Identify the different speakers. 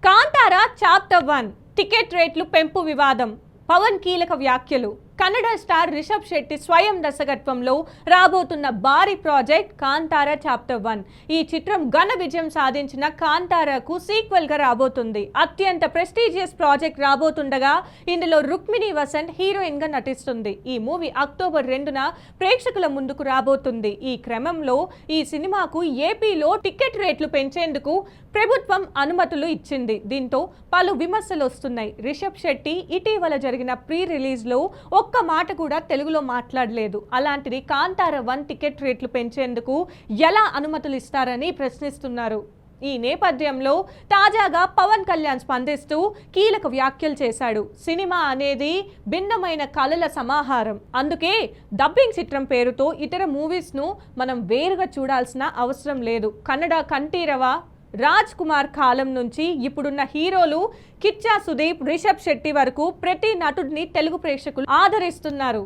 Speaker 1: Kantara chapter 1 ticket రేట్లు పెంపు వివాదం. పవన్ కీలక వ్యాఖ్యలు. కన్నడ స్టార్ రిషబ్ శెట్టి స్వయం దర్శకత్వంలో రాబోతున్న భారీ ప్రాజెక్ట్ కాంతారా చాప్టర్ 1. ఈ చిత్రం ఘన విజయం సాధించిన కాంతారాకు సీక్వెల్ గా రాబోతుంది. అత్యంత ప్రెస్టీజియస్ ప్రాజెక్ట్ రాబోతుండగా ఇందులో రుక్మిణి వసంత్ హీరోయిన్ గా నటిస్తుంది. ఈ మూవీ అక్టోబర్ 2న ప్రేక్షకుల ముందుకు రాబోతుంది. ఈ క్రమంలో ఈ సినిమాకు ఏపీలో టికెట్ రేట్లు పెంచేందుకు ప్రభుత్వం అనుమతులు ఇచ్చింది. దీంతో పలు విమర్శలు వస్తున్నాయి. రిషబ్ శెట్టి ఇటీవల జరిగిన ప్రీ రిలీజ్ లో ఒక్క మాట కూడా తెలుగులో మాట్లాడలేదు. అలాంటిది కాంతారా 1 టికెట్ రేట్లు పెంచేందుకు ఎలా అనుమతులు ఇస్తారని ప్రశ్నిస్తున్నారు. ఈ నేపథ్యంలో తాజాగా పవన్ కళ్యాణ్ స్పందిస్తూ కీలక వ్యాఖ్యలు చేశాడు. సినిమా అనేది భిన్నమైన కళల సమాహారం. అందుకే డబ్బింగ్ చిత్రం పేరుతో ఇతర మూవీస్ ను మనం వేరుగా చూడాల్సిన అవసరం లేదు. కన్నడ కంఠీరవ రాజ్ కుమార్ కాలం నుంచి ఇప్పుడున్న హీరోలు కిచ్చా సుదీప్, రిషబ్ శెట్టి వరకు ప్రతి నటుడిని తెలుగు ప్రేక్షకులు ఆదరిస్తున్నారు.